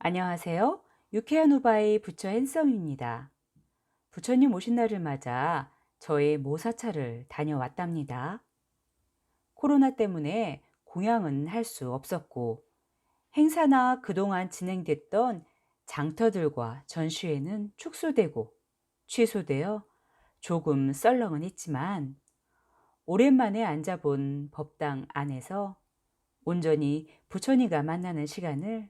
안녕하세요. 유쾌한 후바의 부처 핸섬입니다. 부처님 오신 날을 맞아 저의 모사차를 다녀왔답니다. 코로나 때문에 공양은 할 수 없었고 행사나 그동안 진행됐던 장터들과 전시회는 축소되고 취소되어 조금 썰렁은 했지만 오랜만에 앉아본 법당 안에서 온전히 부처님과 만나는 시간을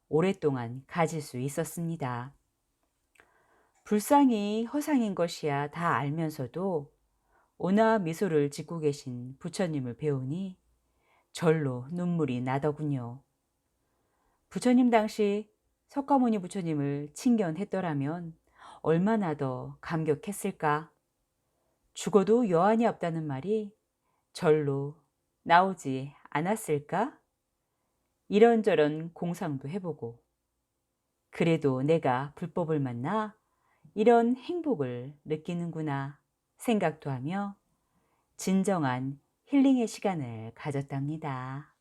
오랫동안 가질 수 있었습니다. 불상이 허상인 것이야 다 알면서도 온화한 미소를 짓고 계신 부처님을 배우니 절로 눈물이 나더군요. 부처님 당시 석가모니 부처님을 친견했더라면 얼마나 더 감격했을까? 죽어도 여한이 없다는 말이 절로 나오지 않았을까? 이런저런 공상도 해보고 그래도 내가 불법을 만나 이런 행복을 느끼는구나 생각도 하며 진정한 힐링의 시간을 가졌답니다.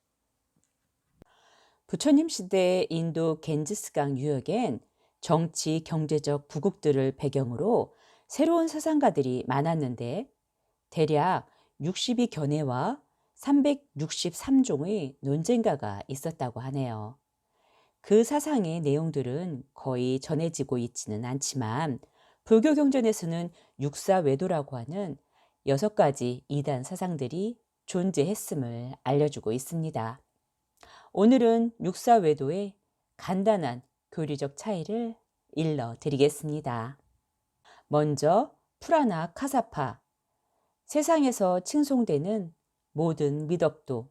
부처님 시대 인도 겐지스강 유역엔 정치, 경제적 부국들을 배경으로 새로운 사상가들이 많았는데 대략 62견해와 363종의 논쟁가가 있었다고 하네요. 그 사상의 내용들은 거의 전해지고 있지는 않지만 불교 경전에서는 육사외도라고 하는 6가지 이단 사상들이 존재했음을 알려주고 있습니다. 오늘은 육사외도의 간단한 교리적 차이를 일러 드리겠습니다. 먼저 프라나 카사파, 세상에서 칭송되는 모든 미덕도,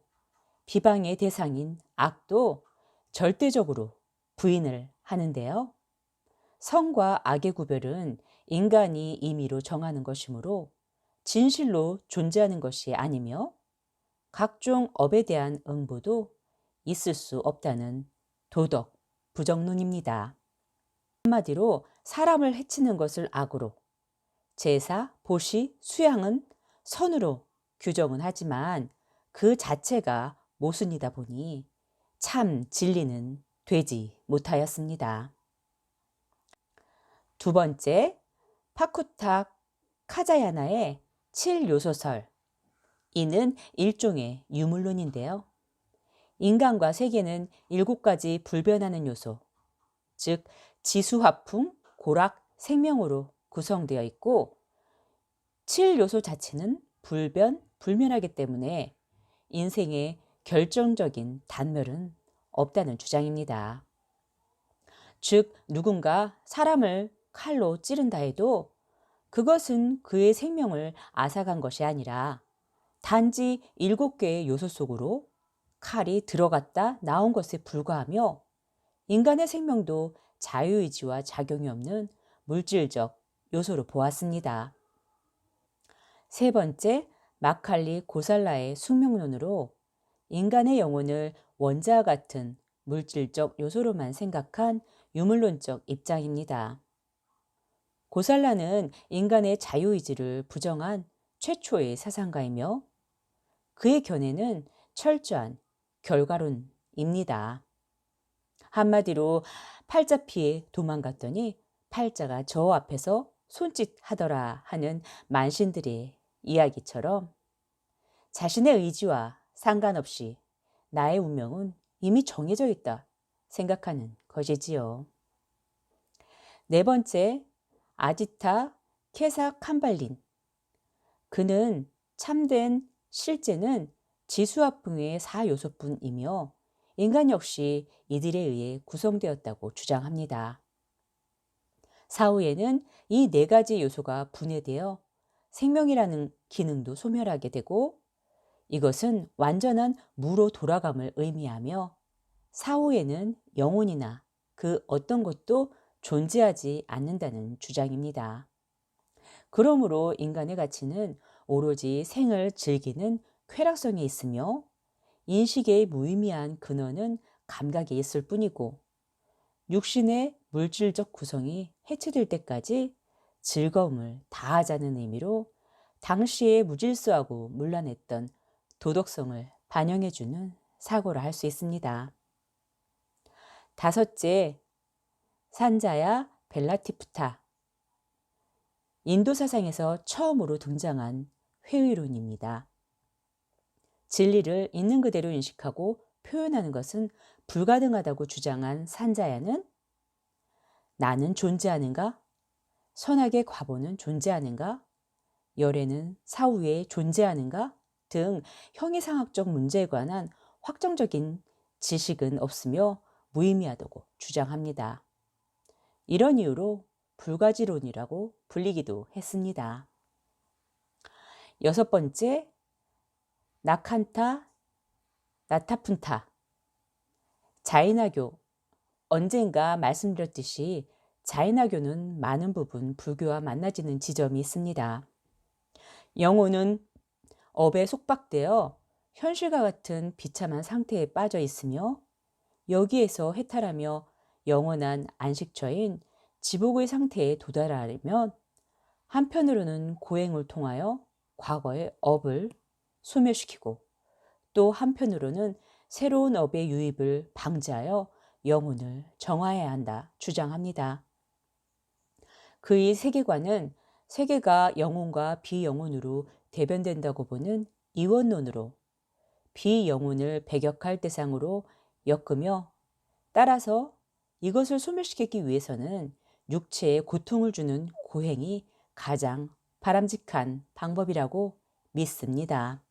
비방의 대상인 악도 절대적으로 부인을 하는데요. 선과 악의 구별은 인간이 임의로 정하는 것이므로 진실로 존재하는 것이 아니며 각종 업에 대한 응보도 있을 수 없다는 도덕 부정론입니다. 한마디로 사람을 해치는 것을 악으로, 제사, 보시, 수양은 선으로 규정은 하지만 그 자체가 모순이다 보니 참 진리는 되지 못하였습니다. 두 번째, 파쿠타 카자야나의 7요소설. 이는 일종의 유물론인데요. 인간과 세계는 7가지 불변하는 요소, 즉 지수화풍, 고락, 생명으로 구성되어 있고 7요소 자체는 불변, 불멸하기 때문에 인생의 결정적인 단멸은 없다는 주장입니다. 즉 누군가 사람을 칼로 찌른다 해도 그것은 그의 생명을 앗아간 것이 아니라 단지 7개의 요소 속으로 칼이 들어갔다 나온 것에 불과하며 인간의 생명도 자유의지와 작용이 없는 물질적 요소로 보았습니다. 세 번째, 마칼리 고살라의 숙명론으로 인간의 영혼을 원자와 같은 물질적 요소로만 생각한 유물론적 입장입니다. 고살라는 인간의 자유의지를 부정한 최초의 사상가이며 그의 견해는 철저한 결과론입니다. 한마디로 팔자 피해 도망갔더니 팔자가 저 앞에서 손짓하더라 하는 만신들의 이야기처럼 자신의 의지와 상관없이 나의 운명은 이미 정해져 있다 생각하는 것이지요. 네 번째, 아지타 케사 캄발린. 그는 참된 실제는 지수화풍의 4요소뿐이며 인간 역시 이들에 의해 구성되었다고 주장합니다. 사후에는 이 4가지 요소가 분해되어 생명이라는 기능도 소멸하게 되고 이것은 완전한 무로 돌아감을 의미하며 사후에는 영혼이나 그 어떤 것도 존재하지 않는다는 주장입니다. 그러므로 인간의 가치는 오로지 생을 즐기는 쾌락성에 있으며 인식의 무의미한 근원은 감각에 있을 뿐이고 육신의 물질적 구성이 해체될 때까지 즐거움을 다하자는 의미로 당시에 무질서하고 문란했던 도덕성을 반영해주는 사고라 할 수 있습니다. 다섯째, 산자야 벨라티프타. 인도 사상에서 처음으로 등장한 회의론입니다. 진리를 있는 그대로 인식하고 표현하는 것은 불가능하다고 주장한 산자야는 나는 존재하는가? 선악의 과보는 존재하는가? 열애는 사후에 존재하는가? 등 형이상학적 문제에 관한 확정적인 지식은 없으며 무의미하다고 주장합니다. 이런 이유로 불가지론이라고 불리기도 했습니다. 여섯 번째, 나칸타 나타푼타. 자이나교. 언젠가 말씀드렸듯이 자이나교는 많은 부분 불교와 만나지는 지점이 있습니다. 영혼은 업에 속박되어 현실과 같은 비참한 상태에 빠져 있으며 여기에서 해탈하며 영원한 안식처인 지복의 상태에 도달하려면 한편으로는 고행을 통하여 과거의 업을 소멸시키고 또 한편으로는 새로운 업의 유입을 방지하여 영혼을 정화해야 한다 주장합니다. 그의 세계관은 세계가 영혼과 비영혼으로 대변된다고 보는 이원론으로 비영혼을 배격할 대상으로 엮으며 따라서 이것을 소멸시키기 위해서는 육체에 고통을 주는 고행이 가장 바람직한 방법이라고 믿습니다.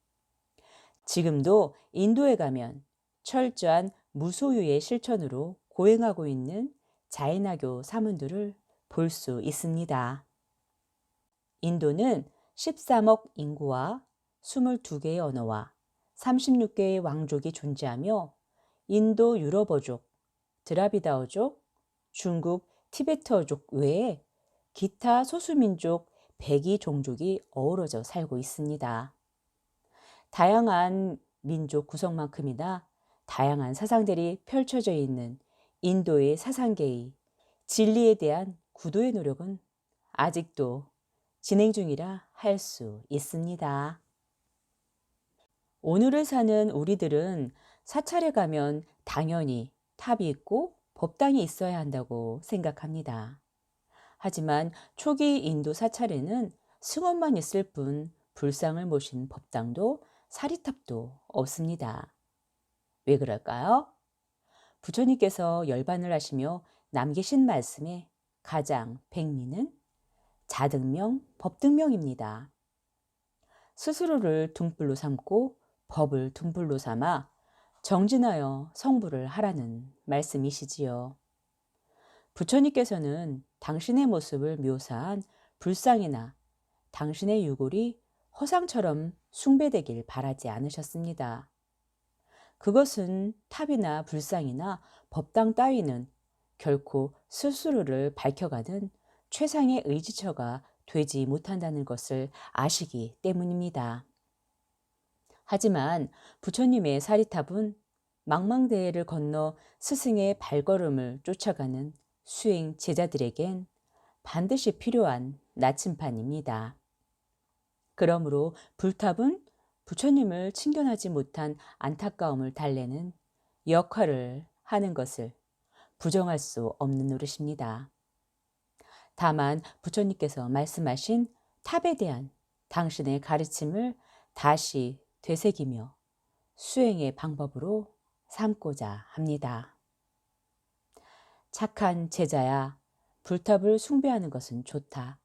지금도 인도에 가면 철저한 무소유의 실천으로 고행하고 있는 자이나교 사문들을 볼 수 있습니다. 인도는 13억 인구와 22개의 언어와 36개의 왕족이 존재하며 인도 유럽어족, 드라비다어족, 중국 티베트어족 외에 기타 소수민족 102 종족이 어우러져 살고 있습니다. 다양한 민족 구성만큼이나 다양한 사상들이 펼쳐져 있는 인도의 사상계의 진리에 대한 구도의 노력은 아직도 진행 중이라 할 수 있습니다. 오늘을 사는 우리들은 사찰에 가면 당연히 탑이 있고 법당이 있어야 한다고 생각합니다. 하지만 초기 인도 사찰에는 승원만 있을 뿐 불상을 모신 법당도 사리탑도 없습니다. 왜 그럴까요? 부처님께서 열반을 하시며 남기신 말씀에 가장 백미는 자등명, 법등명입니다. 스스로를 등불로 삼고 법을 등불로 삼아 정진하여 성불을 하라는 말씀이시지요. 부처님께서는 당신의 모습을 묘사한 불상이나 당신의 유골이 허상처럼 숭배되길 바라지 않으셨습니다. 그것은 탑이나 불상이나 법당 따위는 결코 스스로를 밝혀가는 최상의 의지처가 되지 못한다는 것을 아시기 때문입니다. 하지만 부처님의 사리탑은 망망대해를 건너 스승의 발걸음을 쫓아가는 수행 제자들에겐 반드시 필요한 나침판입니다. 그러므로 불탑은 부처님을 친견하지 못한 안타까움을 달래는 역할을 하는 것을 부정할 수 없는 노릇입니다. 다만 부처님께서 말씀하신 탑에 대한 당신의 가르침을 다시 되새기며 수행의 방법으로 삼고자 합니다. 착한 제자야, 불탑을 숭배하는 것은 좋다.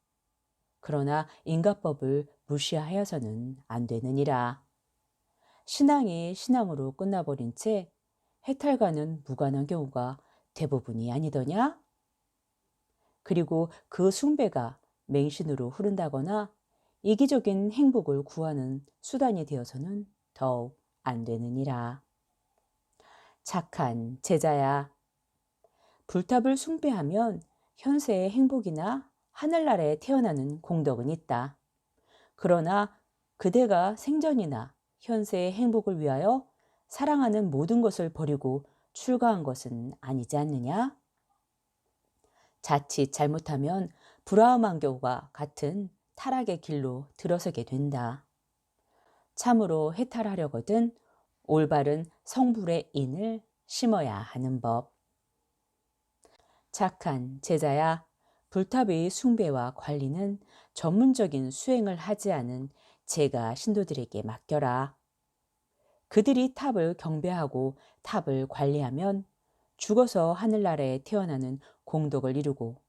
그러나 인가법을 무시하여서는 안 되느니라. 신앙이 신앙으로 끝나버린 채 해탈과는 무관한 경우가 대부분이 아니더냐? 그리고 그 숭배가 맹신으로 흐른다거나 이기적인 행복을 구하는 수단이 되어서는 더욱 안 되느니라. 착한 제자야, 불탑을 숭배하면 현세의 행복이나 하늘나라에 태어나는 공덕은 있다. 그러나 그대가 생전이나 현세의 행복을 위하여 사랑하는 모든 것을 버리고 출가한 것은 아니지 않느냐? 자칫 잘못하면 브라흐만교와 같은 타락의 길로 들어서게 된다. 참으로 해탈하려거든 올바른 성불의 인을 심어야 하는 법. 착한 제자야, 불탑의 숭배와 관리는 전문적인 수행을 하지 않은 제가 신도들에게 맡겨라. 그들이 탑을 경배하고 탑을 관리하면 죽어서 하늘나라에 태어나는 공덕을 이루고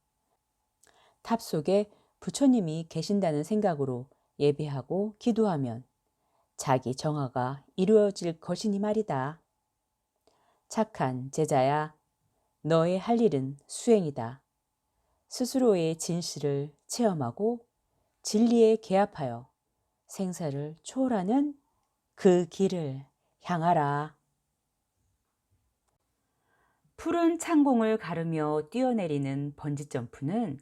탑 속에 부처님이 계신다는 생각으로 예배하고 기도하면 자기 정화가 이루어질 것이니 말이다. 착한 제자야, 너의 할 일은 수행이다. 스스로의 진실을 체험하고 진리에 개합하여 생사를 초월하는 그 길을 향하라. 푸른 창공을 가르며 뛰어내리는 번지점프는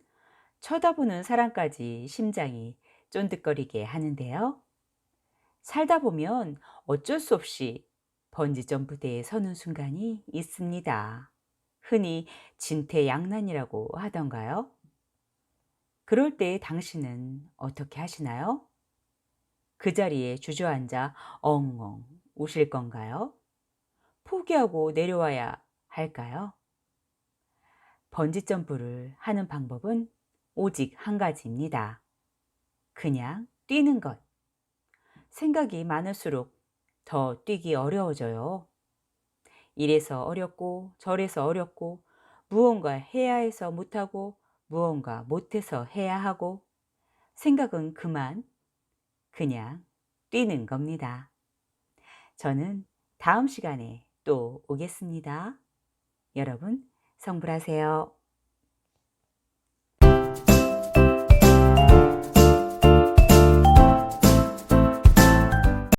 쳐다보는 사람까지 심장이 쫀득거리게 하는데요. 살다 보면 어쩔 수 없이 번지점프대에 서는 순간이 있습니다. 흔히 진퇴양난이라고 하던가요? 그럴 때 당신은 어떻게 하시나요? 그 자리에 주저앉아 엉엉 우실 건가요? 포기하고 내려와야 할까요? 번지점프를 하는 방법은 오직 한 가지입니다. 그냥 뛰는 것. 생각이 많을수록 더 뛰기 어려워져요. 이래서 어렵고 저래서 어렵고 무언가 해야 해서 못하고 무언가 못해서 해야 하고 생각은 그만 그냥 뛰는 겁니다. 저는 다음 시간에 또 오겠습니다. 여러분 성불하세요.